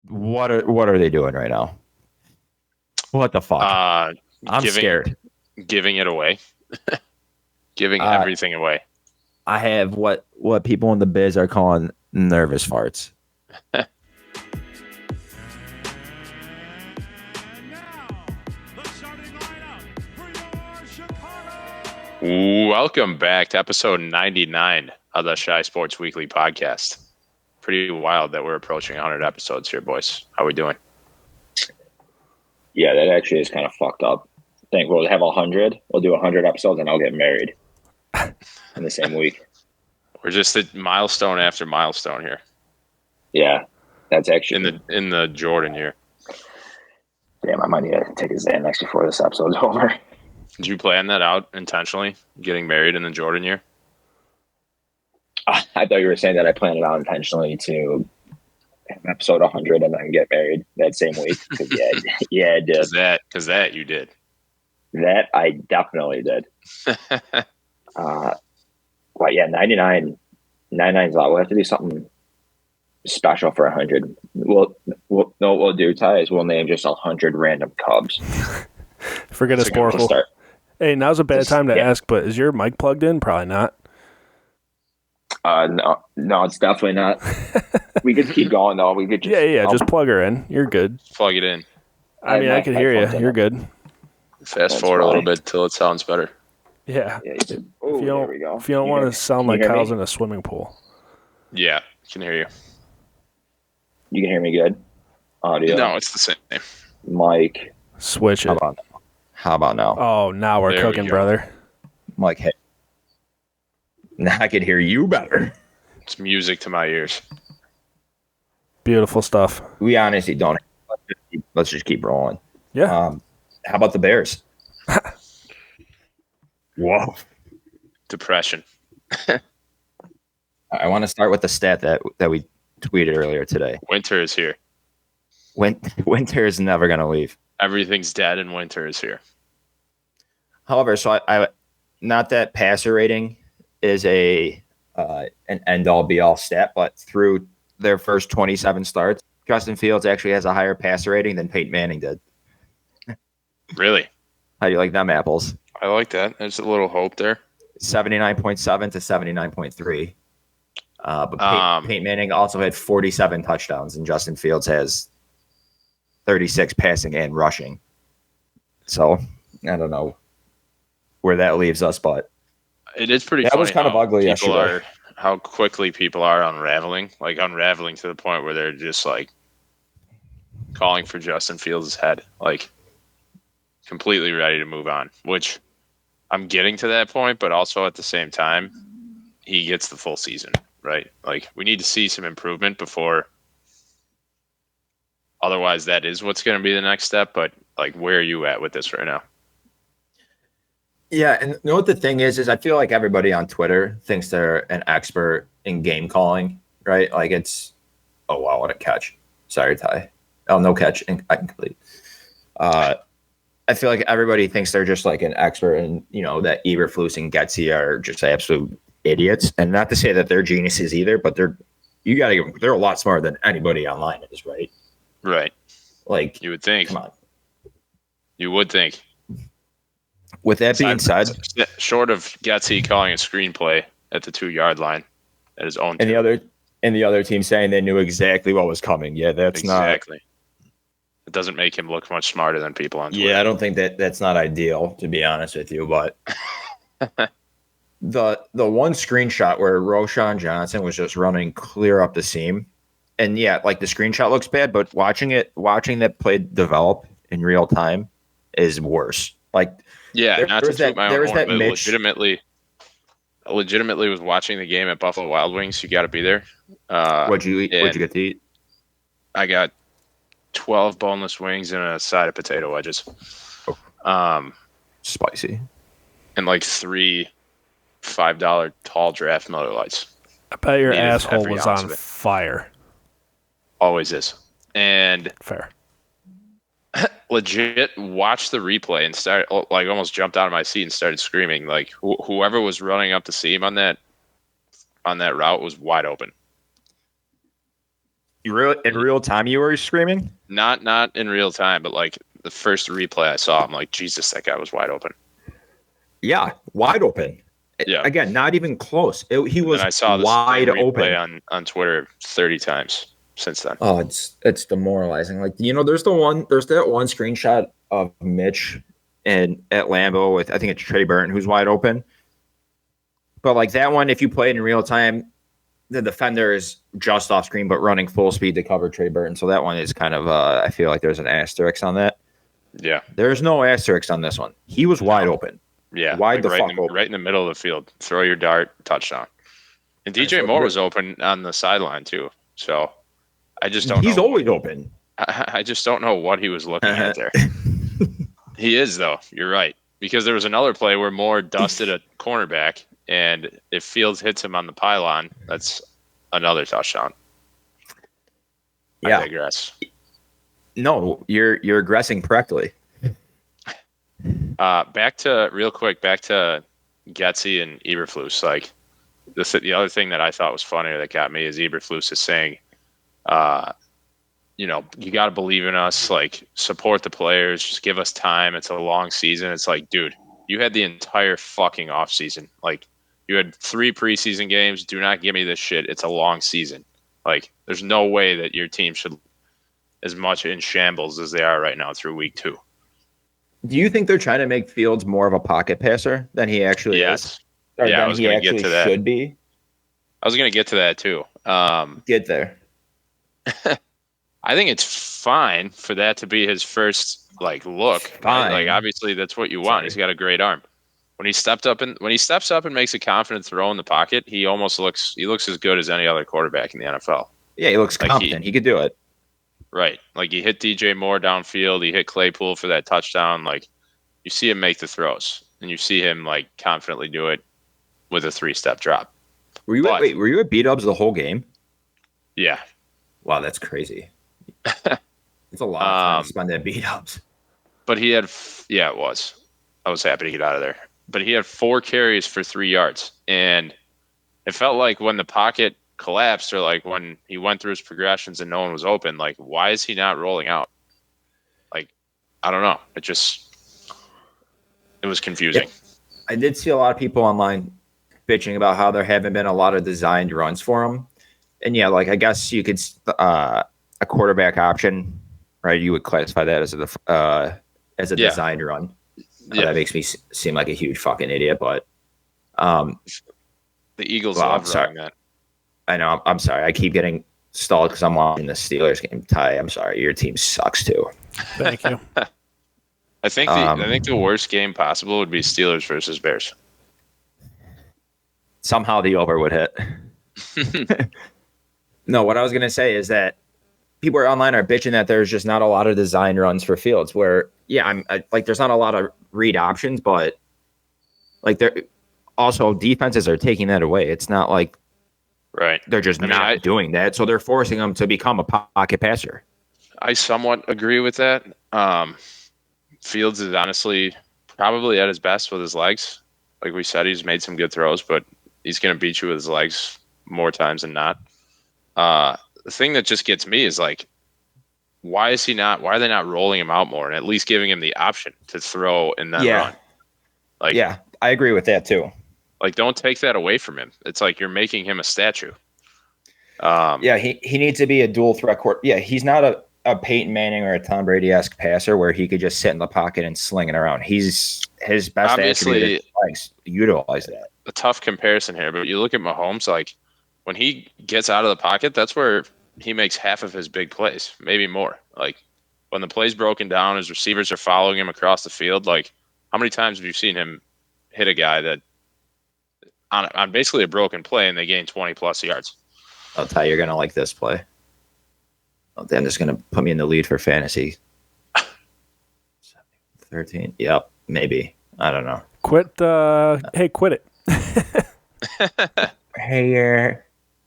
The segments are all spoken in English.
What are they doing right now? What the fuck? Uh, I'm scared. Giving it away, giving Uh, everything away. I have what people in the biz are calling nervous farts. Welcome back to episode 99 of the Shy Sports Weekly podcast. Pretty wild that we're approaching 100 episodes here, boys. How we doing? Yeah, that actually is kind of fucked up. I think we'll have 100. We'll do 100 episodes, and I'll get married in the same week. We're just a milestone after milestone here Yeah, that's actually in the Jordan year. Damn, I might need to take a Xanax before this episode's over. Did you plan that out intentionally, getting married in the Jordan year? I thought you were saying that I planned it out intentionally to have episode 100 and then get married that same week. Yeah, I did. Because that you did. That I definitely did. But yeah, 99 is a lot. We'll have to do something special for 100. We'll do, Ty, is we'll name just 100 random Cubs. Forget a Spocle. Hey, now's a bad time to ask, but is your mic plugged in? Probably not. No, it's definitely not. We could keep going though. We could just just plug her in. You're good. Plug it in. I mean, I can hear you. You're good. Fast forward a little bit till it sounds better. Yeah. There we go. If you don't want to sound like Kyle's in a swimming pool. Yeah, I can hear you. You can hear me good? Audio? No, it's the same. Mic. Switch it. How about now? Oh, now we're cooking, brother. Mike, hey. Now I can hear you better. It's music to my ears. Beautiful stuff. We honestly don't. Let's just keep rolling. Yeah. How about the Bears? Whoa. Depression. I want to start with the stat that we tweeted earlier today. Winter is here. Winter is never going to leave. Everything's dead and winter is here. However, so I not that passer rating is an end-all be-all stat, but through their first 27 starts, Justin Fields actually has a higher passer rating than Peyton Manning did. Really? How do you like them apples? I like that. There's a little hope there. 79.7 to 79.3. But Peyton Manning also had 47 touchdowns, and Justin Fields has 36 passing and rushing. So I don't know where that leaves us, but it is pretty. That was kind of ugly yesterday. How quickly people are unraveling to the point where they're just like calling for Justin Fields' head, like completely ready to move on. Which I'm getting to that point, but also at the same time, he gets the full season, right? Like we need to see some improvement before. Otherwise, that is what's going to be the next step. But like, where are you at with this right now? Yeah, and you know what the thing is I feel like everybody on Twitter thinks they're an expert in game calling, right? Like it's, oh wow, what a catch! Sorry, Ty. Oh, no catch, incomplete. I feel like everybody thinks they're just like an expert, and that Eberflus and Getsy are just absolute idiots. And not to say that they're geniuses either, but they're a lot smarter than anybody online is, right? Right. Like you would think. Come on. You would think. With that being said, short of Getsy calling a screenplay at the 2-yard line at his own, and the other team saying they knew exactly what was coming. Yeah, that's exactly. It doesn't make him look much smarter than people on Twitter. Yeah, I don't think that's not ideal, to be honest with you. But the one screenshot where Roshan Johnson was just running clear up the seam, and yeah, like the screenshot looks bad, but watching that play develop in real time is worse. Like. Yeah, not to toot my own horn, but legitimately was watching the game at Buffalo Wild Wings. You got to be there. What'd you eat? What'd you get to eat? I got 12 boneless wings and a side of potato wedges. Spicy. And like 3 $5 tall draft Miller Lights. I bet your asshole was on fire. Always is. And fair. Legit watched the replay and started almost jumped out of my seat and started screaming. Like whoever was running up the seam on that route was wide open. In real time, you were screaming? Not in real time, but like the first replay I saw, I'm like, Jesus, that guy was wide open. Yeah, wide open. Yeah. Again, not even close. He was I saw wide open on Twitter 30 times since then. Oh, it's demoralizing. Like, there's that one screenshot of Mitch at Lambeau with, I think it's Trey Burton, who's wide open. But like that one, if you play it in real time, the defender is just off screen, but running full speed to cover Trey Burton. So that one is kind of, I feel like there's an asterisk on that. Yeah. There's no asterisk on this one. He was wide open. Yeah. Wide like open. Right in the middle of the field. Throw your dart, touchdown. And DJ Moore was open on the sideline too. So I just don't know. He's always open. I just don't know what he was looking at there. He is, though. You're right. Because there was another play where Moore dusted a cornerback, and if Fields hits him on the pylon, that's another touchdown. Yeah. I digress. No, you're aggressing correctly. Back to Getsy and Eberflus. Like the other thing that I thought was funny that got me is Eberflus is saying, you got to believe in us, like support the players, just give us time. It's a long season. It's like, dude, you had the entire fucking off season. Like you had 3 preseason games. Do not give me this shit. It's a long season. Like there's no way that your team should as much in shambles as they are right now through week 2. Do you think they're trying to make Fields more of a pocket passer than he actually is? Or yeah, than I was he going to get to that. Should be? I was going to get to that too. Get there. I think it's fine for that to be his first look. Fine. Like obviously that's what you want. He's got a great arm. When he steps up and makes a confident throw in the pocket, he looks as good as any other quarterback in the NFL. Yeah, he looks confident. He could do it. Right. Like he hit DJ Moore downfield, he hit Claypool for that touchdown. Like you see him make the throws and you see him confidently do it with a 3-step drop. Were you at B-Dubs the whole game? Yeah. Wow, that's crazy. It's a lot of time to spend at B-Dubs. But he had, it was. I was happy to get out of there. But he had 4 carries for 3 yards. And it felt like when the pocket collapsed or when he went through his progressions and no one was open, why is he not rolling out? I don't know. It was confusing. Yeah. I did see a lot of people online bitching about how there haven't been a lot of designed runs for him. And yeah, I guess you could a quarterback option, right? You would classify that as a designed run. Yeah. That makes me seem like a huge fucking idiot, but the Eagles love running that. I know. I'm sorry. I keep getting stalled because I'm watching the Steelers game. Ty, I'm sorry. Your team sucks too. Thank you. I think the worst game possible would be Steelers versus Bears. Somehow the over would hit. No, what I was gonna say is that people online are bitching that there's just not a lot of design runs for Fields. Where there's not a lot of read options, but there also defenses are taking that away. It's not like. Right. They're just not doing that. So they're forcing him to become a pocket passer. I somewhat agree with that. Fields is honestly probably at his best with his legs. Like we said, he's made some good throws, but he's going to beat you with his legs more times than not. The thing that just gets me is why are they not rolling him out more and at least giving him the option to throw in that run? I agree with that too. Don't take that away from him. It's you're making him a statue. He needs to be a dual threat court. Yeah, he's not a Peyton Manning or a Tom Brady-esque passer where he could just sit in the pocket and sling it around. His best attribute is utilize that. A tough comparison here, but you look at Mahomes, when he gets out of the pocket, that's where he makes half of his big plays, maybe more. When the play's broken down, his receivers are following him across the field. How many times have you seen him hit a guy that on basically a broken play and they gain 20+ yards? I'll tell you, you're going to like this play. Oh, damn, this is going to put me in the lead for fantasy. 13. Yep, maybe. I don't know. Quit it. Hey,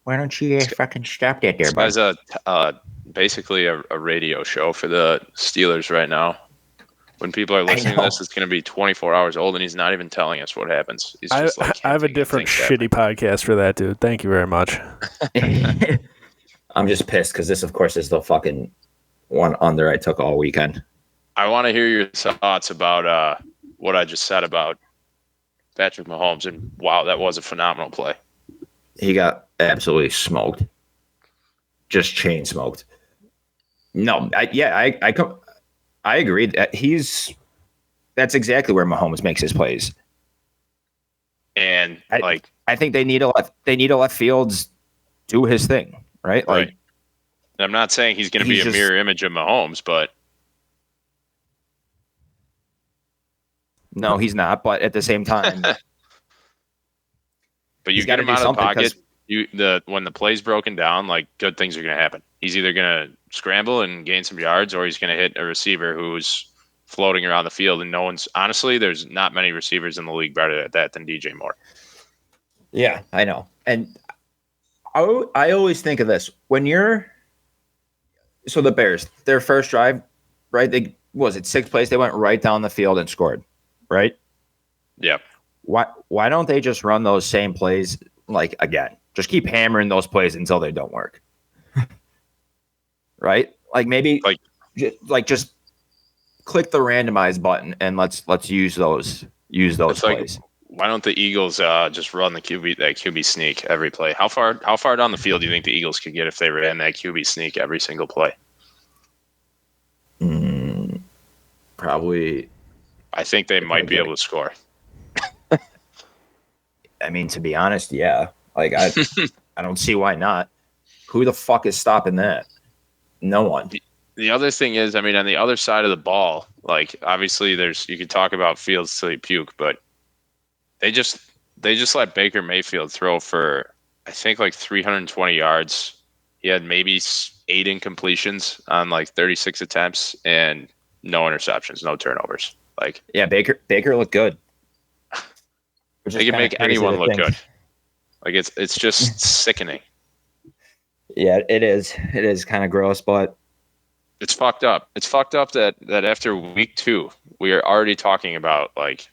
why don't you fucking stop that there, bud? There's basically a radio show for the Steelers right now. When people are listening to this, it's going to be 24 hours old, and he's not even telling us what happens. He's just I have a different shitty podcast for that, dude. Thank you very much. I'm just pissed because this, of course, is the fucking one under I took all weekend. I want to hear your thoughts about what I just said about Patrick Mahomes. And wow, that was a phenomenal play. He got absolutely smoked. Just chain smoked. No, I agree that that's exactly where Mahomes makes his plays. And I think they need to let Fields do his thing, right? Right. Like, and I'm not saying he's going to be a mirror image of Mahomes, but no, he's not. But at the same time, but you get him out of the pocket. When the play's broken down, like good things are going to happen. He's either going to scramble and gain some yards, or he's going to hit a receiver who's floating around the field. And honestly, there's not many receivers in the league better at that than DJ Moore. Yeah, I know. And I always think of this the Bears, their first drive, right? Sixth place? They went right down the field and scored, right? Yeah. Why don't they just run those same plays like again? Just keep hammering those plays until they don't work. Right? Like maybe just click the randomize button and let's use those plays. Why don't the Eagles just run that QB sneak every play? How far down the field do you think the Eagles could get if they ran that QB sneak every single play? Probably. I think they might be able to score. I mean, to be honest, yeah. Like I don't see why not. Who the fuck is stopping that? No one. The other thing is, I mean, on the other side of the ball, like obviously you could talk about Fields till you puke, but they just let Baker Mayfield throw for I think like 320 yards. He had maybe 8 incompletions on like 36 attempts and no interceptions, no turnovers. Like yeah, Baker looked good. They can make anyone look good. Like it's just sickening. Yeah, it is. It is kind of gross, but it's fucked up. It's fucked up that after week 2, we are already talking about like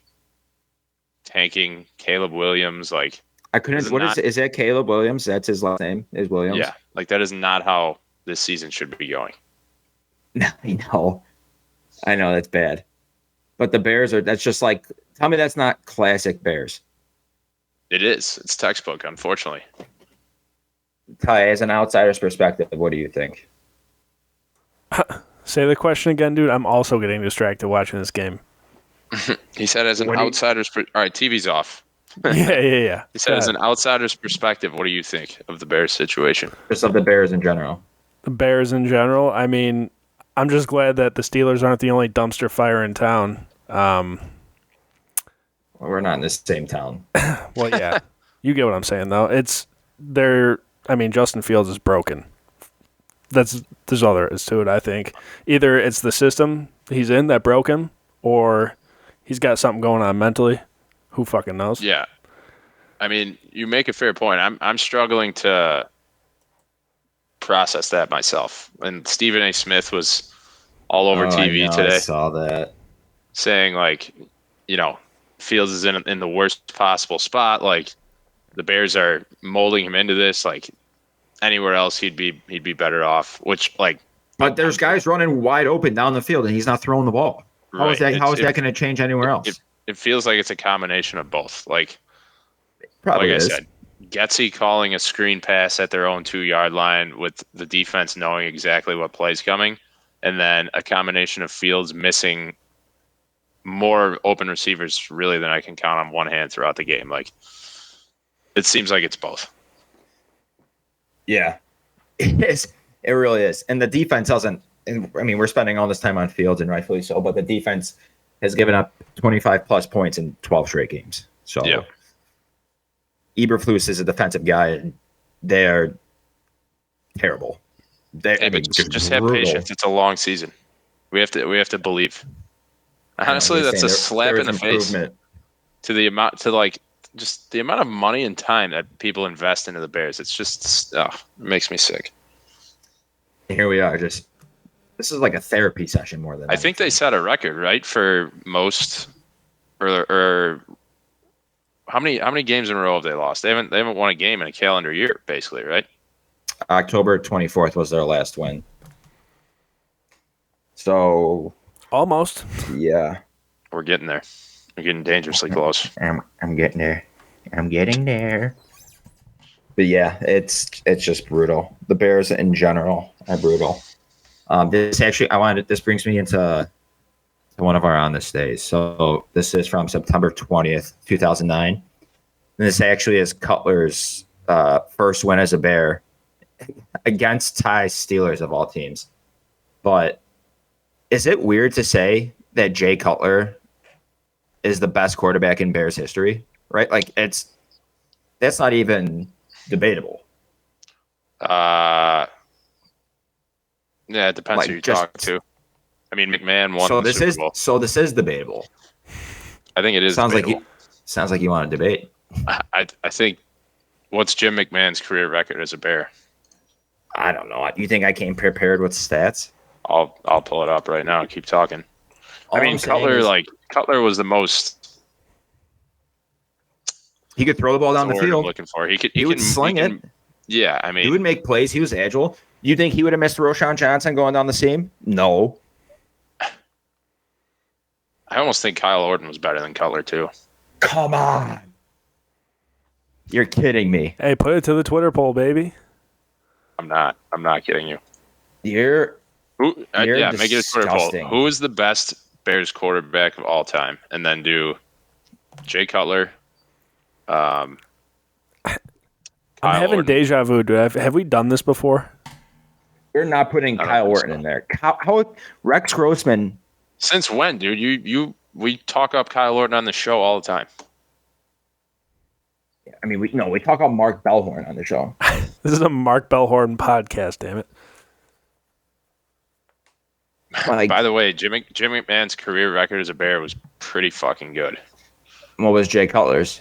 tanking Caleb Williams. Like I couldn't. Is that Caleb Williams? That's his last name. Is Williams? Yeah, like that is not how this season should be going. I know that's bad, but the Bears are. That's just like. Tell me that's not classic Bears. It is. It's textbook, unfortunately. Ty, as an outsider's perspective, what do you think? Say the question again, dude. I'm also getting distracted watching this game. He said as an outsider's all right, TV's off. Yeah. He said as an outsider's perspective, what do you think of the Bears situation? Just of the Bears in general. The Bears in general? I mean, I'm just glad that the Steelers aren't the only dumpster fire in town. We're not in the same town. Well, yeah. You get what I'm saying, though. Justin Fields is broken. There's all there is to it, I think. Either it's the system he's in that broke him, or he's got something going on mentally. Who fucking knows? Yeah. I mean, you make a fair point. I'm struggling to process that myself. And Stephen A. Smith was all over TV today. I saw that. Saying, like, Fields is in the worst possible spot. Like, the Bears are molding him into this. Like, anywhere else he'd be better off. Which, like, but there's guys running wide open down the field, and he's not throwing the ball. How is that going to change anywhere else? It feels like it's a combination of both. Like, probably I said, Getsy calling a screen pass at their own 2-yard line with the defense knowing exactly what play's coming, and then a combination of Fields missing more open receivers really than I can count on one hand throughout the game. Like, it seems like it's both. Yeah, it is. It really is. And the defense doesn't. I mean, we're spending all this time on Fields, and rightfully so, but the defense has given up 25 plus points in 12 straight games. So, yeah. Eberflus is a defensive guy, and they are terrible. Just have patience. It's a long season. We have to believe. Honestly, that's a slap in the face to the amount just the amount of money and time that people invest into the Bears. It's just it makes me sick. Here we are. This is like a therapy session more than I think they set a record, right, for most or how many games in a row have they lost? They haven't won a game in a calendar year, basically, right? October 24th was their last win. So Almost. yeah, We're getting there. We're getting dangerously close. I'm getting there. I'm getting there. But yeah, it's just brutal. The Bears in general are brutal. This brings me into one of our on this days. So this is from September 20th, 2009. And this actually is Cutler's first win as a Bear against Ty's Steelers of all teams. But is it weird to say that Jay Cutler is the best quarterback in Bears history? Right? Like that's not even debatable. Yeah, it depends Like, who you just- talk to. I mean, McMahon won So the this Super is Bowl. this is debatable. I think it is Sounds debatable. like you want to debate. I think what's Jim McMahon's career record as a Bear? I don't know. You think I came prepared with stats? I'll pull it up right now. Keep talking. All I mean, I'm saying Cutler is Cutler was the most. he could throw the ball down the what's word I'm field. looking for. He Would sling it. Yeah, I mean, He would make plays. He was agile. You think he would have missed Roshan Johnson going down the seam? No. I almost think Kyle Orton was better than Cutler too. Come on. You're kidding me. Hey, put it to the Twitter poll, baby. I'm not kidding you. You're Yeah, make it a Twitter poll. disgusting. Who is the best Bears quarterback of all time? And then do Jay Cutler. I'm Kyle having Orton. deja vu. Have we done this before? You're not putting I don't Kyle think Orton so. in there. How Rex Grossman? Since when, dude? We talk up Kyle Orton on the show all the time. I mean, we talk about Mark Bellhorn on the show. This is a Mark Bellhorn podcast, damn it. Like, By the way, Jim McMahon's career record as a Bear was pretty fucking good. what was Jay Cutler's?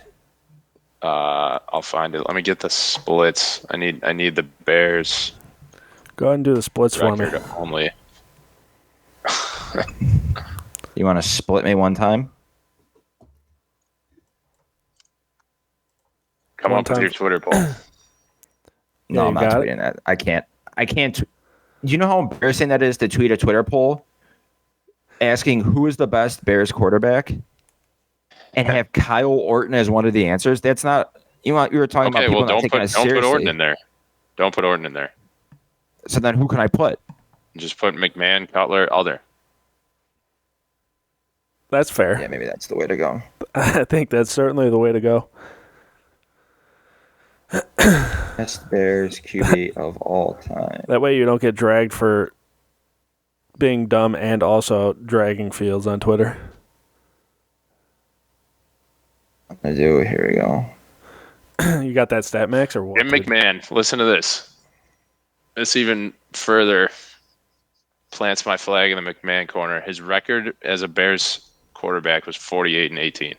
I'll find it. Let me get the splits. I need the Bears Go ahead and do the splits for me. record only. You want to split me one time? Come One up with time. your Twitter poll. No, Yeah, I'm you not got tweeting that. I can't. Do you know how embarrassing that is to tweet a Twitter poll asking who is the best Bears quarterback and have Kyle Orton as one of the answers? That's not. You were talking about Okay, people well, not don't taking us put seriously. Orton in there. Don't put Orton in there. So then, who can I put? Just put McMahon, Cutler, Alder. That's fair. Yeah, maybe that's the way to go. I think that's certainly the way to go. Best Bears QB of all time. That way you don't get dragged for being dumb and also dragging Fields on Twitter. I'm gonna do it. Here we go. You got that stat max or what? Jim dude? McMahon, listen to this. This even further plants my flag in the McMahon corner. His record as a Bears quarterback was 48-18.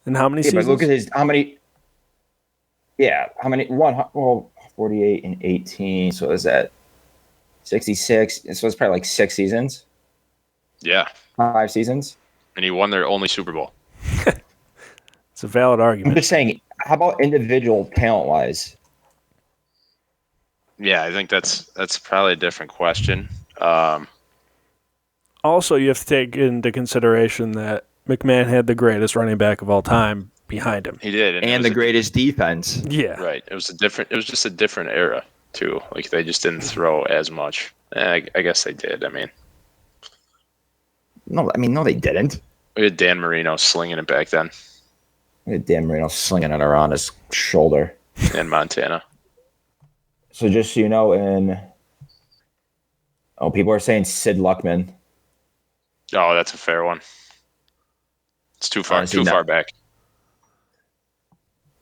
And how many Yeah, seasons? but look at his how many. Yeah, how many? 48 and 18. So is that 66? So it's probably like 6 seasons, Yeah, 5 seasons. and he won their only Super Bowl. It's a valid I'm argument. just saying. How about individual talent wise? Yeah, I think that's probably a different question. Also, you have to take into consideration that McMahon had the greatest running back of all time behind him. He did, And the greatest defense. Yeah. right. It was just a different era too. Like they just didn't throw as much. I guess they did. I mean, No, they didn't. we had Dan Marino slinging it back then We had Dan Marino slinging it around his shoulder. in Montana. So just so you know, people are saying Sid Luckman. Oh, that's a fair one. It's too far Honestly, no. far back.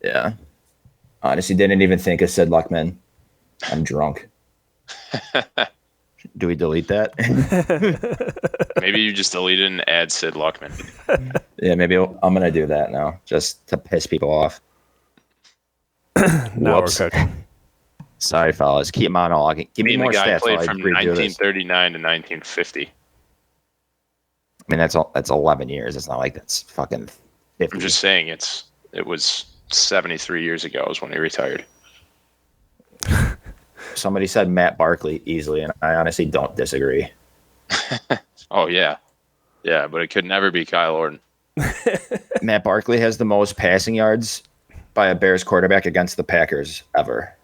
Yeah. Honestly, didn't even think of Sid Luckman. I'm drunk. Do we delete that? Maybe you just delete it and add Sid Luckman. Yeah, maybe I'm going to do that now just to piss people off. Now Whoops. we're cooking. Sorry, fellas. Keep monologuing. Give me The more guy stats played while I from redo this. 1939 to 1950. I mean, that's 11 years. It's not like that's fucking 50. I'm just saying it was 73 years ago is when he retired. Somebody said Matt Barkley easily, and I honestly don't disagree. Oh, yeah. Yeah, but it could never be Kyle Orton. Matt Barkley has the most passing yards by a Bears quarterback against the Packers ever.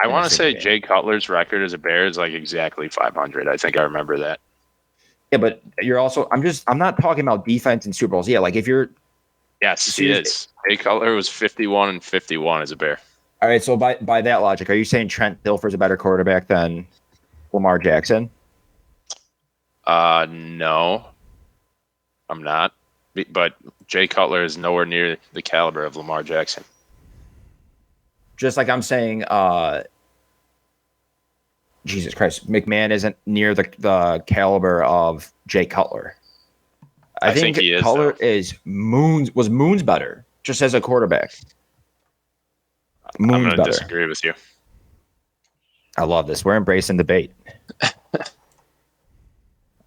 I want to say Jay Cutler's record as a Bear is like exactly 500. I think I remember that. Yeah, but you're also I'm not talking about defense and Super Bowls. Yeah, like if you're Yes, he is. Jay Cutler was 51-51 as a Bear. all right, so by that logic, are you saying Trent Dilfer's a better quarterback than Lamar Jackson? No, I'm not. But Jay Cutler is nowhere near the caliber of Lamar Jackson. Just like I'm saying, Jesus Christ, McMahon isn't near the caliber of Jay Cutler. I think he is, Cutler though. was Moon's better, just as a quarterback. I'm Moon's going to better. disagree with you. I love this. We're embracing debate.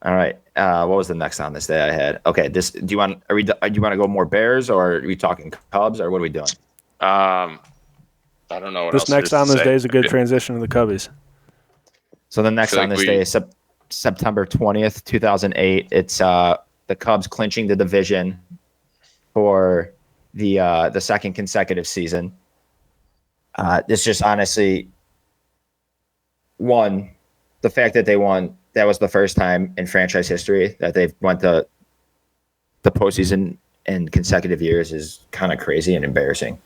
All right. What was the next on this day I had? Okay. Do you want to go more Bears, or are we talking Cubs, or what are we doing? I don't know what This else next there on to this say. day is a good transition to the Cubbies. So the next on this day is September 20th, 2008. It's the Cubs clinching the division for the second consecutive season. This just honestly won. The fact that they won, that was the first time in franchise history that they've went to the postseason in consecutive years, is kind of crazy and embarrassing.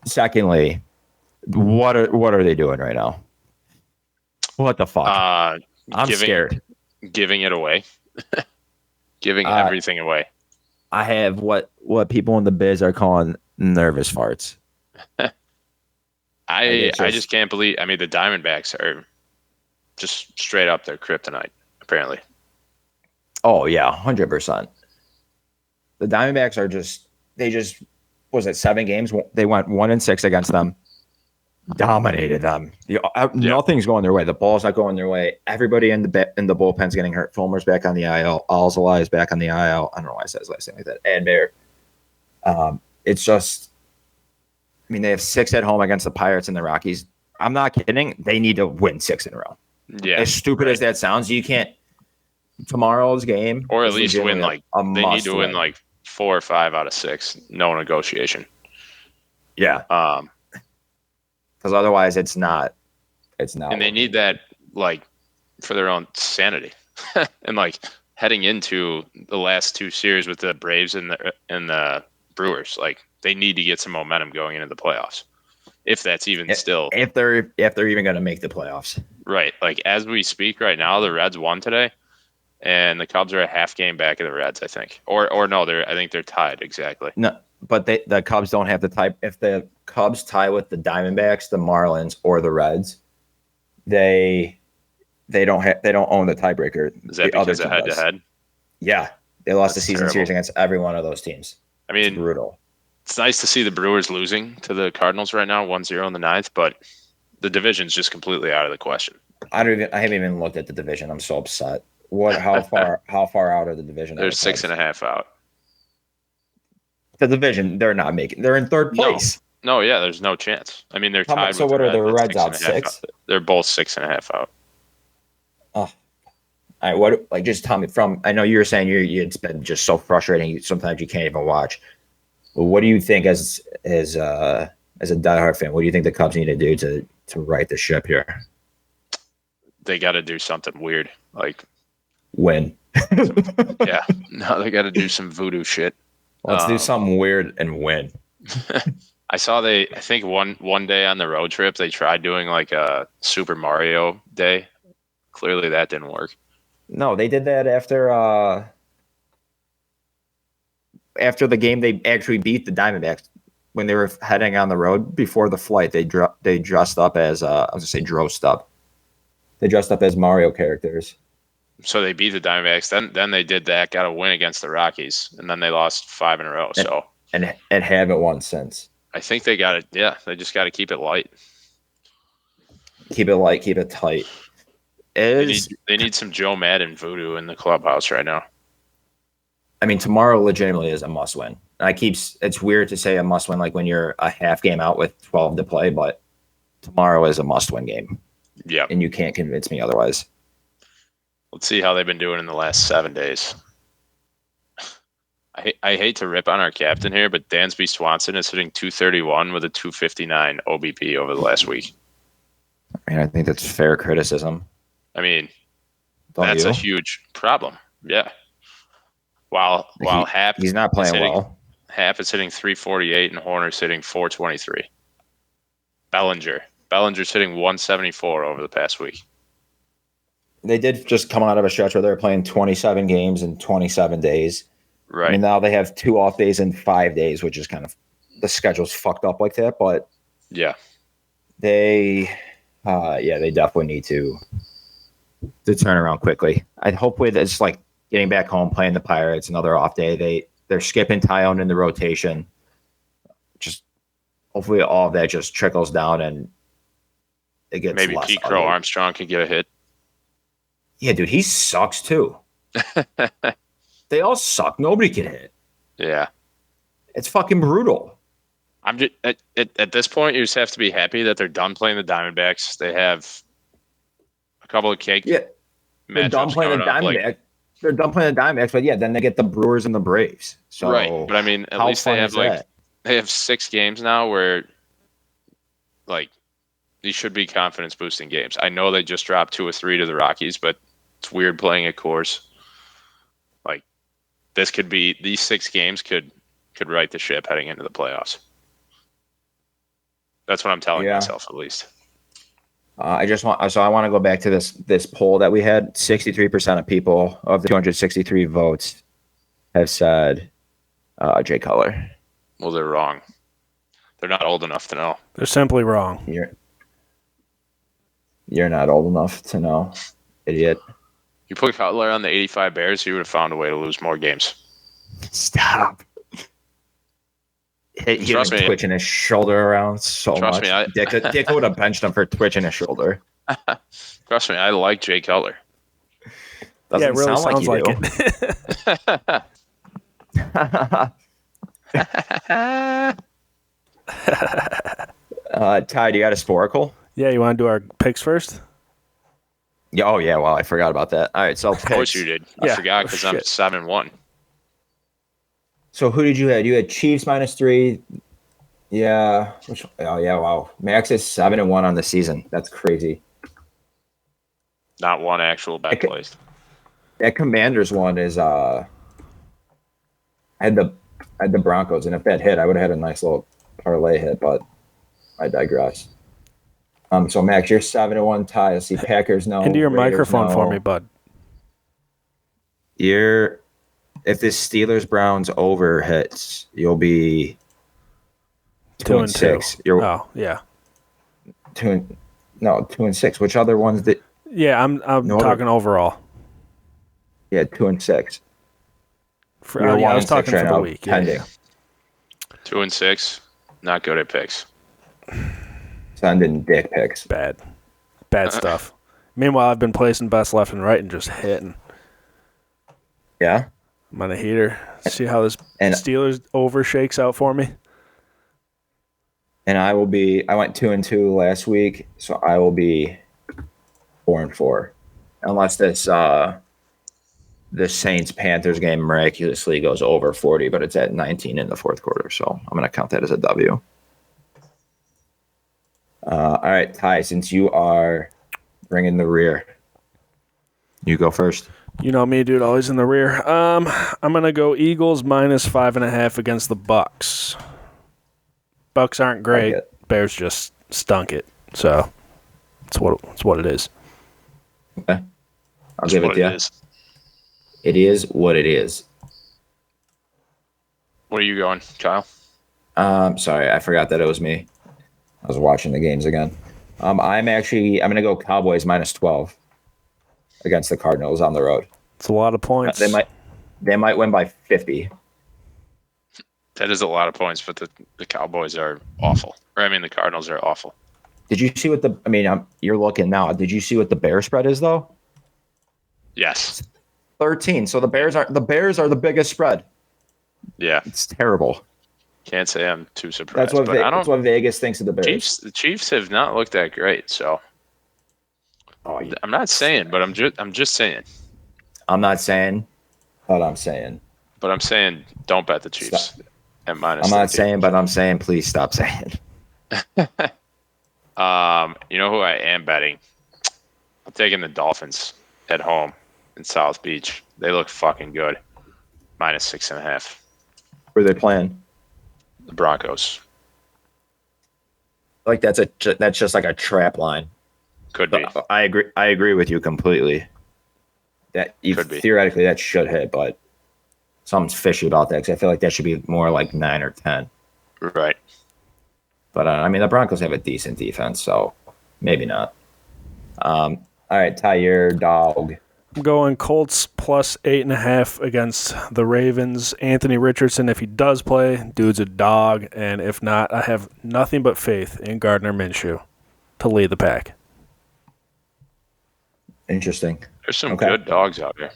Secondly, what are they doing right now? What the fuck? I'm scared. Giving it away. Giving everything away. I have what people in the biz are calling nervous farts. I just can't believe. I mean, the Diamondbacks are just straight up their kryptonite, apparently. Oh yeah, 100%. The Diamondbacks are was it 7 games? They went 1-6 against them. Dominated them. Nothing's going their way. The ball's not going their way. Everybody in the bullpen's getting hurt. Fulmer's back on the IL. Alzolay is back on the IL. I don't know why I said his last name like that. And Bear. It's just, I mean, they have 6 at home against the Pirates and the Rockies. I'm not kidding. They need to win 6 in a row. Yeah. As stupid as that sounds, you can't. Tomorrow's game, or at least win they need to win like 4 or 5 out of 6. No negotiation. Yeah. Because otherwise, it's not. And they need that, like, for their own sanity, and like heading into the last 2 series with the Braves and the Brewers, like they need to get some momentum going into the playoffs, if that's even still if they're even going to make the playoffs. Right. Like as we speak right now, the Reds won today, and the Cubs are a half game back of the Reds, I think, or no, I think they're tied exactly. No. But the Cubs don't have to tie. If the Cubs tie with the Diamondbacks, the Marlins, or the Reds, they don't own the tiebreaker. Is that because of head to head? Yeah, they lost the That's season terrible. series against every one of those teams. I mean, it's brutal. It's nice to see the Brewers losing to the Cardinals right now, 1-0 in the 9th, but the division's just completely out of the question. I haven't even looked at the division. I'm so upset. How far out of the division? They're 6.5 out. The division, they're not making. They're in 3rd place. No, yeah, there's no chance. I mean, they're tied. So what are the Reds out 6? They're both 6.5 out. Oh, all right. What? Like, just tell me from. I know you were saying it's been just so frustrating. Sometimes you can't even watch. Well, what do you think as a diehard fan? What do you think the Cubs need to do to right the ship here? They got to do something weird, like win. Yeah, no, they got to do some voodoo shit. Let's do something weird and win. I saw I think one day on the road trip, they tried doing like a Super Mario Day. Clearly that didn't work. No, they did that after the game. They actually beat the Diamondbacks when they were heading on the road before the flight. They dressed up as They dressed up as Mario characters. So they beat the Diamondbacks. Then they did that, got a win against the Rockies, and then they lost 5 in a row. And haven't won since. I think they got it. Yeah, they just got to keep it light. Keep it light. Keep it tight. They need some Joe Madden voodoo in the clubhouse right now. I mean, tomorrow legitimately is a must win. It's weird to say a must win like when you're a half game out with 12 to play, but tomorrow is a must win game. Yep. And you can't convince me otherwise. Let's see how they've been doing in the last 7 days. I hate to rip on our captain here, but Dansby Swanson is hitting 231 with a 259 OBP over the last week. I mean, I think that's fair criticism. I mean, Don't that's you? a huge problem. Yeah. While Hap he's not playing well. Hap is hitting 348 and Horner's hitting 423. Bellinger's hitting 174 over the past week. They did just come out of a stretch where they're playing 27 games in 27 days. Right. I mean, now they have 2 off days in 5 days, which is kind of the schedule's fucked up like that. But yeah, they definitely need to turn around quickly. Hopefully that's like getting back home, playing the Pirates, another off day. They're skipping Tyone in the rotation. Just hopefully all of that just trickles down and it gets maybe less Pete Crow ugly. Armstrong could get a hit. Yeah, dude, he sucks too. They all suck. Nobody can hit. Yeah. It's fucking brutal. I'm just at this point, you just have to be happy that they're done playing the Diamondbacks. They have a couple of cake. Yeah, they're done matchups playing the coming up, Diamondbacks. They're done playing the Diamondbacks, but yeah, then they get the Brewers and the Braves. So right, but I mean, at how least they fun have is like that? they have 6 games now where like these should be confidence boosting games. I know they just dropped 2 or 3 to the Rockies, but it's weird playing at Coors. Like these 6 games could right the ship heading into the playoffs. That's what I'm telling myself, at least. I want to go back to this poll that we had. 63% of people of the 263 votes have said Jay Cutler. Well, they're wrong. They're not old enough to know. They're simply wrong. You're not old enough to know, idiot. You put Cutler on the 85 Bears, he would have found a way to lose more games. Stop. He was twitching his shoulder around so Trust much. me, Dick would have benched him for twitching his shoulder. Trust me, I like Jay Cutler. Doesn't it really sound sounds like you do. Ty, do you got a Spocle? Yeah, you want to do our picks first? Yeah. Oh yeah. Well, I forgot about that. All right. So Of course you did. I forgot because I'm 7-1. So who did you have? You had Chiefs -3. Yeah. Oh yeah. Wow. Max is 7-1 on the season. That's crazy. Not one actual bet placed. That Commanders one is I had the Broncos, and if that hit, I would have had a nice little parlay hit, but I digress. So Max, you're 7-1. Ty, let's see, Packers no. Into your Raiders, microphone no. for me, bud. If this Steelers Browns over hits, you'll be 2-6. Oh yeah. 2-6. Which other ones that? Yeah, I'm talking overall. Yeah, 2-6. I was talking for the week. Pending. Yeah. 2-6. Not good at picks. Sending dick pics. Bad stuff. Meanwhile, I've been placing bets left and right and just hitting. Yeah. I'm on a heater. See how this Steelers over shakes out for me. And I went 2-2 last week, so I will be 4-4, unless this Saints Panthers game miraculously goes over 40, but it's at 19 in the fourth quarter, so I'm going to count that as a W. All right, Ty, since you are bringing the rear, you go first. You know me, dude, always in the rear. I'm gonna go Eagles -5.5 against the Bucks. Bucks aren't great. Bears just stunk it. So it's what it is. Okay. I'll give it to you. It is what it is. Where are you going, Kyle? Sorry, I forgot that it was me. I was watching the games again. I'm gonna go Cowboys -12 against the Cardinals on the road. It's a lot of points. They might win by 50. That is a lot of points, but the Cowboys are awful. The Cardinals are awful. Did you see what you're looking now. Did you see what the Bear spread is though? Yes. 13. So the Bears are the biggest spread. Yeah, It's terrible. can't say I'm too surprised. That's what but I don't. that's what Vegas thinks of the Bears. The Chiefs have not looked that great. So Oh, I'm not saying, but I'm just saying. I'm not saying, but I'm saying. But I'm saying don't bet the Stop. Chiefs at minus I'm not 13. saying, but I'm saying. Please stop saying. You know who I am betting? I'm taking the Dolphins at home in South Beach. They look fucking good. Minus 6.5. Where they playing? The Broncos. Like that's just like a trap line. Could be. I agree. I agree with you completely. That Could be. Theoretically that should hit, but something's fishy about that because I feel like that should be more like 9 or 10. Right. But I mean, the Broncos have a decent defense, so maybe not. All right, Ty, your dog. I'm going Colts plus 8.5 against the Ravens. Anthony Richardson, if he does play, dude's a dog. And if not, I have nothing but faith in Gardner Minshew to lead the pack. Interesting. There's some good dogs out there.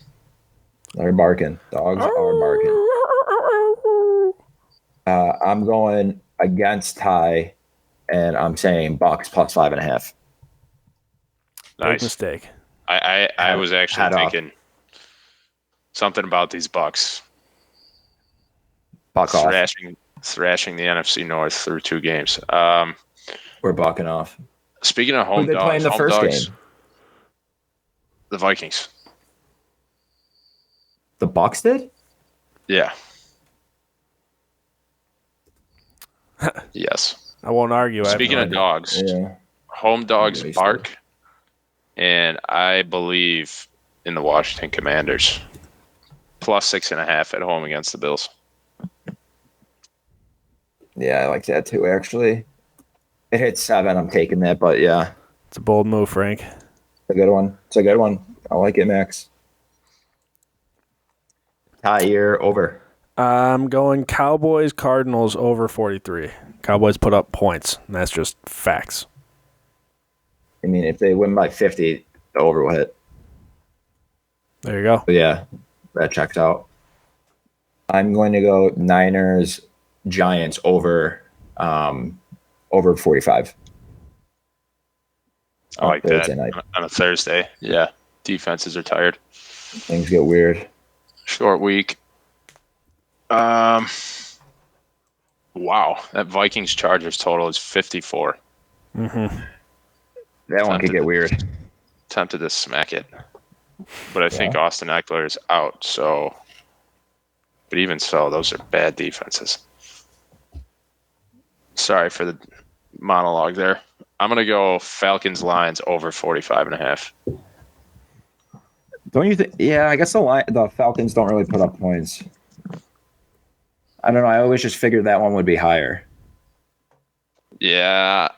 They're barking. Dogs are barking. I'm going against Ty, and I'm saying Bucks plus 5.5. Nice. Big mistake. I was actually thinking something about these Bucks. Buck off. Thrashing the NFC North through 2 games. We're bucking off. Speaking of home Who they dogs, playing the home first dogs, game? the Vikings. The Bucks did? Yeah. Yes. I won't argue. Speaking of dogs, home dogs bark, and I believe in the Washington Commanders. Plus 6.5 at home against the Bills. Yeah, I like that too, actually. It hit 7. I'm taking that, but yeah. It's a bold move, Frank. It's a good one. I like it, Max. Ty, you're over. I'm going Cowboys, Cardinals over 43. Cowboys put up points, and that's just facts. I mean, if they win by 50, the over will hit. There you go. But yeah, that checks out. I'm going to go Niners, Giants over 45. I like Thursday that. Night. On a Thursday. Yeah. Defenses are tired. Things get weird. Short week. Wow. That Vikings Chargers total is 54. Mm-hmm. That one could get weird. Tempted to smack it. But I think Austin Eckler is out, so. But even so, those are bad defenses. Sorry for the monologue there. I'm going to go Falcons Lions over 45.5. Don't you think? Yeah, I guess the Falcons don't really put up points. I don't know. I always just figured that one would be higher. Yeah.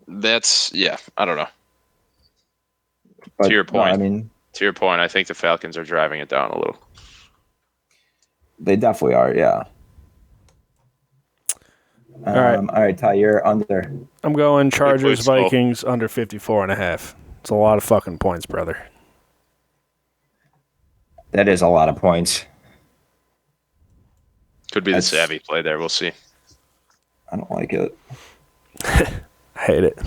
I don't know. But, to your point, I think the Falcons are driving it down a little. They definitely are, yeah. All right. All right, Ty, you're under. I'm going Chargers, Vikings under 54.5. It's a lot of fucking points, brother. That is a lot of points. Could be the savvy play there. We'll see. I don't like it. I hate it.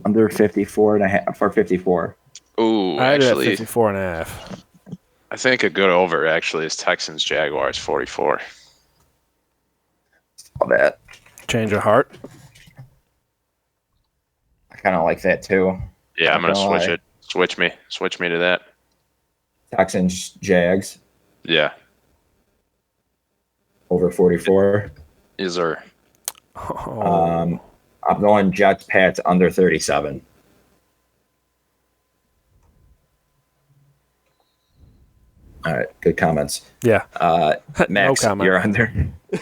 Under 54.5 for 54. Ooh, I had actually, it at 54.5. I think a good over actually is Texans Jaguars 44. All that. Change of heart. I kind of like that too. Yeah, I'm gonna switch it. Switch me to that. Texans Jags. Yeah. Over 44. Is there? I'm going Jets Pats under 37. All right, good comments. Yeah. Max, No comment. you're under.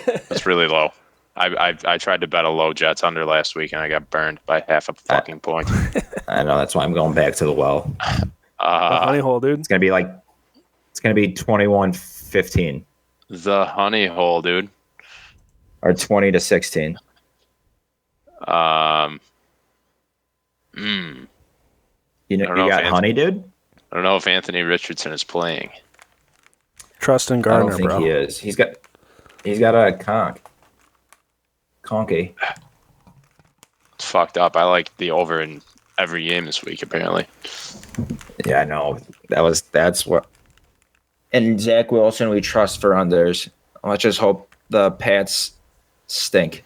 That's really low. I tried to bet a low Jets under last week and I got burned by half a fucking point. I know, that's why I'm going back to the well. The honey hole, dude. It's gonna be 21-15. The honey hole, dude. Or 20-16. You got honey, dude? I don't know if Anthony Richardson is playing. Trust in I Gardner, don't think bro. he is. He's got a conky. It's fucked up. I like the over in every game this week, apparently. Yeah, I know. That's what. And Zach Wilson, we trust for unders. Let's just hope the Pats stink.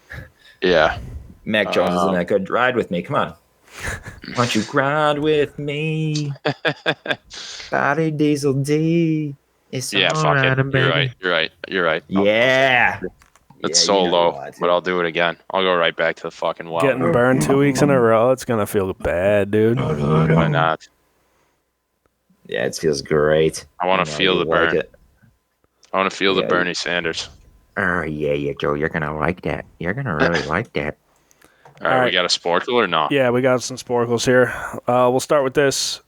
Yeah. Mac Jones isn't that good. Ride with me. Come on. Why don't you ride with me? Body Diesel D. It's Yeah, all fuck right, it. baby. You're right. Yeah. It's Yeah, so you know low, you want to. but I'll do it again. I'll go right back to the fucking well. Getting burned 2 weeks in a row, it's going to feel bad, dude. Why not? Yeah, it feels great. I want to feel the burn. It. I want to feel the Yeah, Bernie Sanders. Oh, yeah, Joe. You're going to like that. You're going to really like that. All right, we got a Sporcle or not? Yeah, we got some Sporkles here. We'll start with this.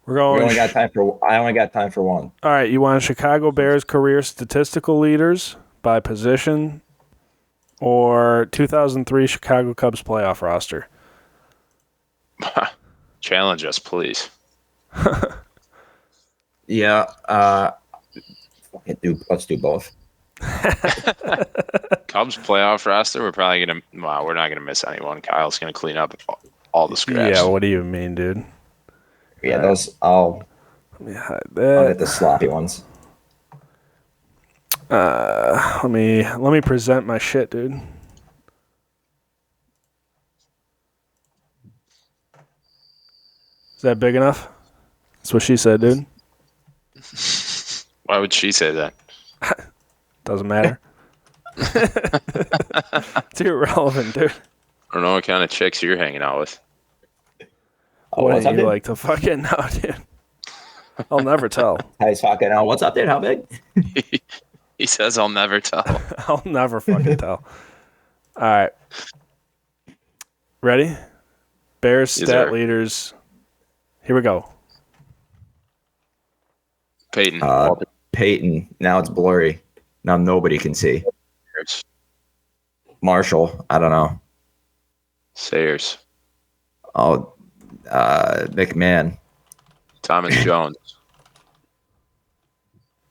I only got time for one. All right, you want Chicago Bears career statistical leaders by position or 2003 Chicago Cubs playoff roster? Challenge us, please. Yeah. Let's do both. Cubs playoff roster. We're probably gonna. Wow, we're not gonna miss anyone. Kyle's gonna clean up all the scraps. Yeah, what do you mean, dude? Yeah, those. I'll get the sloppy ones. Let me present my shit, dude. Is that big enough? That's what she said, dude. Why would she say that? Doesn't matter. It's irrelevant, dude. I don't know what kind of chicks you're hanging out with. What do you like to fucking know, dude? I'll never tell. Hey, fucking hell. What's up, dude? How big? He says I'll never tell. I'll never fucking tell. All right. Ready? Bears stat leaders. Here we go. Peyton. Peyton. Now it's blurry. Now nobody can see. Marshall. I don't know. Sayers. Oh, McMahon. Thomas Jones.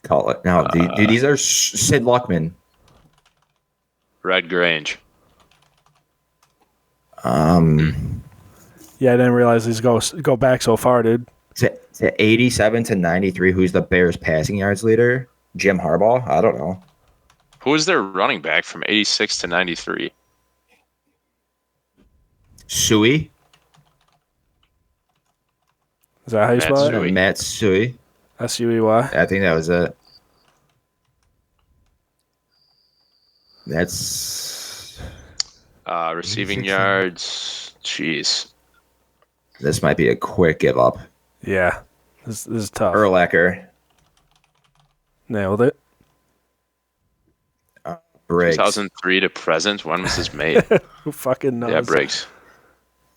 Cutler. No, dude, these are Sid Luckman. Red Grange. Yeah, I didn't realize these go back so far, dude. To 87 to 93, who's the Bears passing yards leader? Jim Harbaugh? I don't know. Who is their running back from 86 to 93? Suey? Is that how you spell it? Matt Suey. S-U-E-Y? I think that was it. That's... Receiving yards. Jeez. This might be a quick give up. Yeah. This is tough. Urlacher. Nailed it. Briggs. 2003 to present. When was this made? Who fucking knows? Yeah, Briggs.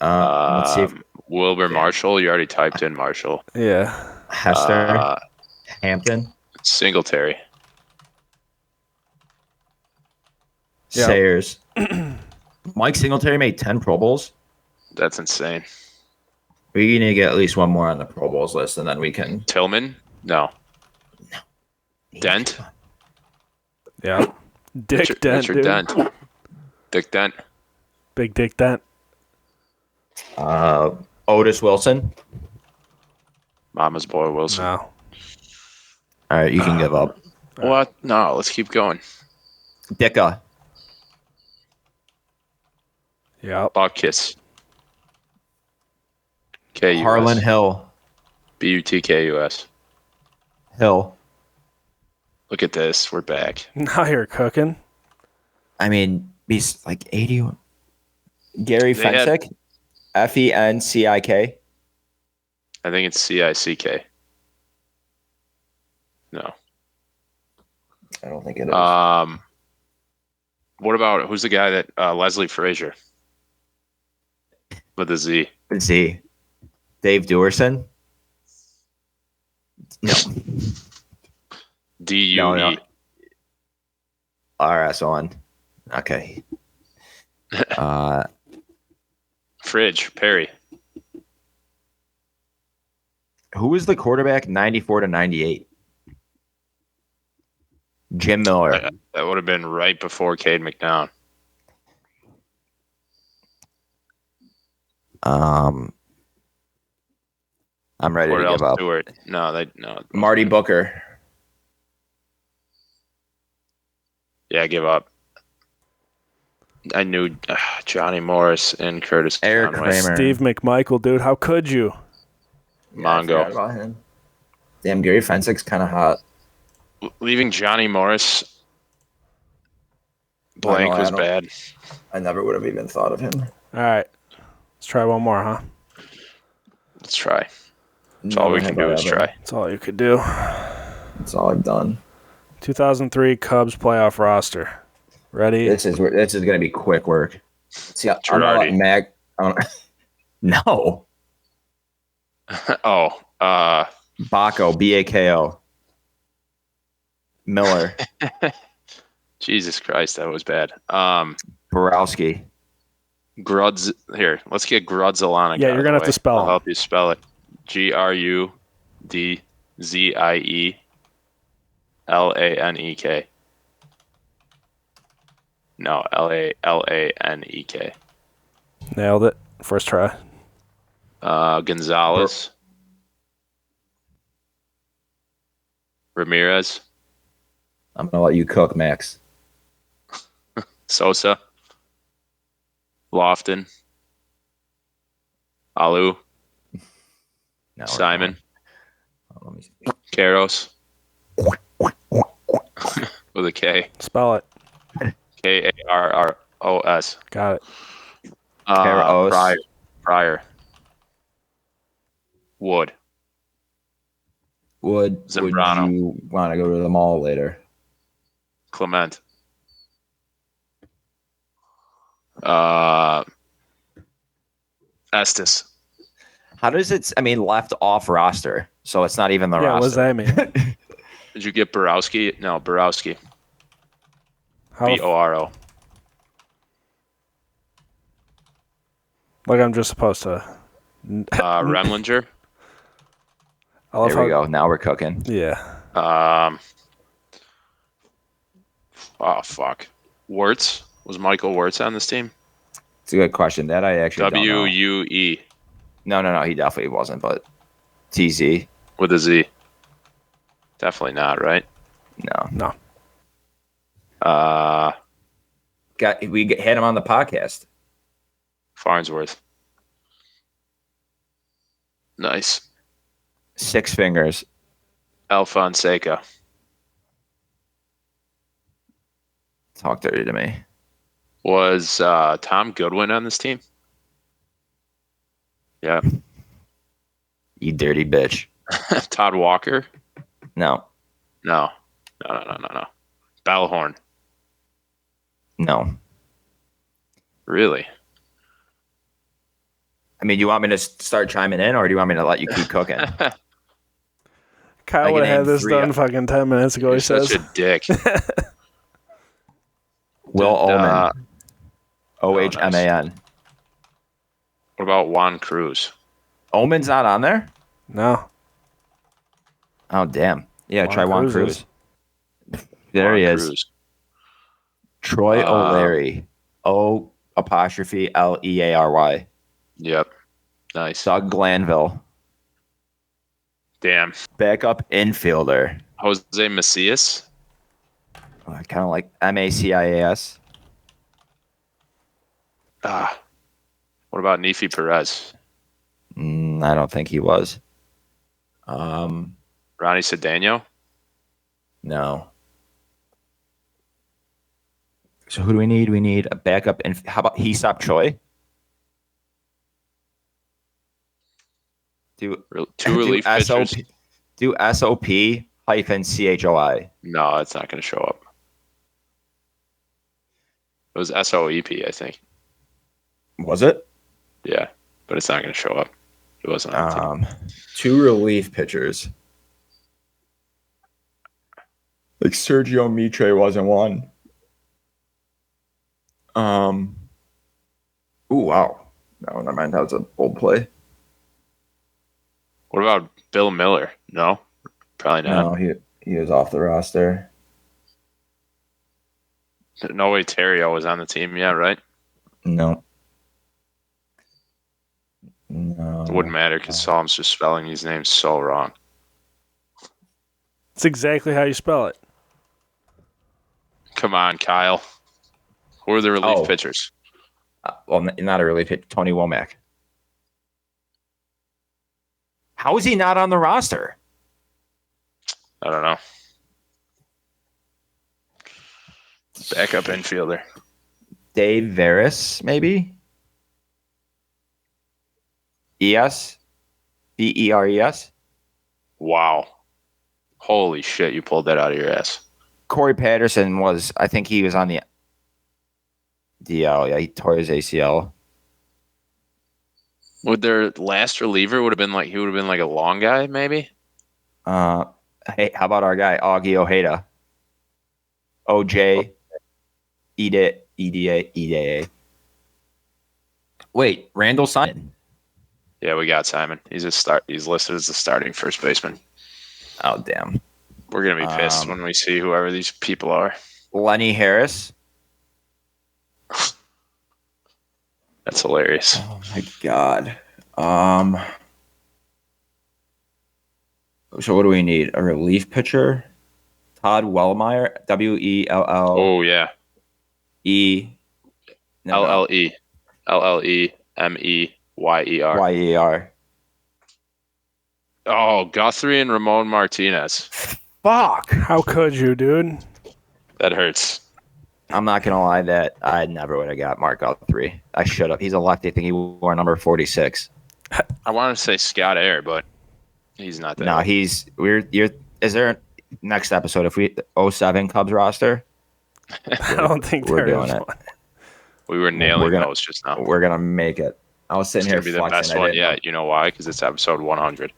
Let's see if Wilbur Marshall. You already typed in Marshall. Yeah. Hester. Hampton. Singletary. Yep. Sayers. Mike Singletary made 10 Pro Bowls. That's insane. We need to get at least one more on the Pro Bowls list, and then we can. Tillman? No. Dent? Yeah. Dick Dent. Richard Dent. Dick Dent. Big Dick Dent. Otis Wilson. Mama's boy Wilson. No. All right, you can give up. What? No, let's keep going. Dicka. Yeah. Butkus. KUS. Harlan Hill. BUTKUS. Hill. Look at this. We're back. Now you're cooking. I mean, he's like 81. Gary Fensick. Fencik. I think it's CICK. No. I don't think it is. What about who's the guy that Leslie Frazier with a Z? Z. Dave Dewerson. No. DUE. No. RS1. Okay. Fridge Perry. Who was the quarterback 94 to 98? Jim Miller. That would have been right before Cade McNown. I'm ready to give up. Stewart. No. Marty Booker. Yeah, give up. I knew Johnny Morris and Curtis Eric Conway. Kramer. Steve McMichael, dude. How could you? Mongo. I forgot about him. Damn, Gary Fensick's kind of hot. Leaving Johnny Morris blank was bad. I never would have even thought of him. All right. Let's try one more, huh? Let's try. That's all we can do is try. That's all you could do. That's all I've done. 2003 Cubs playoff roster. Ready? This is going to be quick work. See, I'm gonna let Mac. No. Bako, Bako. Miller. Jesus Christ, that was bad. Borowski. Grudz. Here, let's get Grudzalanek. Yeah, you're gonna have to spell it. I'll help you spell it. Grudzielanek. No, Lanek. Nailed it. First try. Gonzalez. Ramirez. I'm gonna let you cook, Max. Sosa. Lofton. Alu. No, Simon. let me see. Karos. With a K. Spell it. Karros. Got it. Karos. Pryor. Wood. Zambrano. Would you want to go to the mall later? Clement. Estes. How does it? I mean, left off roster, so it's not even the roster. What does that mean? Did you get Borowski? No, Borowski. How Boro. like I'm just supposed to. Remlinger. There we go. Now we're cooking. Yeah. Oh fuck. Wirtz. Was Michael Wirtz on this team? It's a good question. That I actually don't know. WUE. No. He definitely wasn't. But TZ. With a Z. Definitely not, right? No. We had him on the podcast. Farnsworth. Nice. Six fingers. Alfonseca. Talk dirty to me. Was Tom Goodwin on this team? Yeah. You dirty bitch. Todd Walker? No. No. Ballhorn. No. Really? I mean, do you want me to start chiming in, or do you want me to let you keep cooking? Kyle would have had this done fucking 10 minutes ago, You're such a dick. Will Ullman. Ohman. Nice. What about Juan Cruz? Ullman's not on there? No. Oh, damn. Yeah, try Juan Cruz. There he is. Cruz. Troy O'Leary. O''Leary. Yep. Nice. Doug Glanville. Damn. Backup infielder. Jose Macias. Kind of like Macias. What about Nefi Perez? I don't think he was. Ronnie Cedeno? No. So who do we need? We need a backup. How about Hesop Choi? Two relief pitchers. Do SOP-CHOI. No, it's not going to show up. It was SOEP, I think. Was it? Yeah, but it's not going to show up. It wasn't on the team. Two relief pitchers. Like Sergio Mitre wasn't one. Ooh, wow. No, never mind. That was a bold play. What about Bill Miller? No, probably not. No, he was off the roster. No way Terrio was on the team yet, right? No. It wouldn't matter because Psalm's just spelling these names so wrong. It's exactly how you spell it. Come on, Kyle. Who are the relief pitchers? Well, not a relief pitcher. Tony Womack. How is he not on the roster? I don't know. Backup infielder. Dave Veras, maybe? E-S? Veres? Wow. Holy shit, you pulled that out of your ass. Corey Patterson I think he was on the DL. Yeah, he tore his ACL. Would their last reliever would have been like a long guy, maybe? Hey, how about our guy, Augie Ojeda? OJ EDA. Wait, Randall Simon. Yeah, we got Simon. He's listed as the starting first baseman. Oh, damn. We're gonna be pissed when we see whoever these people are. Lenny Harris. That's hilarious. Oh my god. So what do we need? A relief pitcher? Todd Wellmeyer. Welleme. Oh yeah. Llemeyer. Year. Oh, Guthrie and Ramon Martinez. Fuck. How could you, dude? That hurts. I'm not gonna lie that I never would have got Mark Guthrie. I should have. He's a lefty. I think he wore number 46. I want to say Scott Air, but he's not that. No, is there a next episode if we 07 Cubs roster? I don't think we're there doing is it. one. We were nailing those just now. We're gonna make it. I was sitting It's here gonna be the flexing. best one yet. You know why? Because it's episode 100.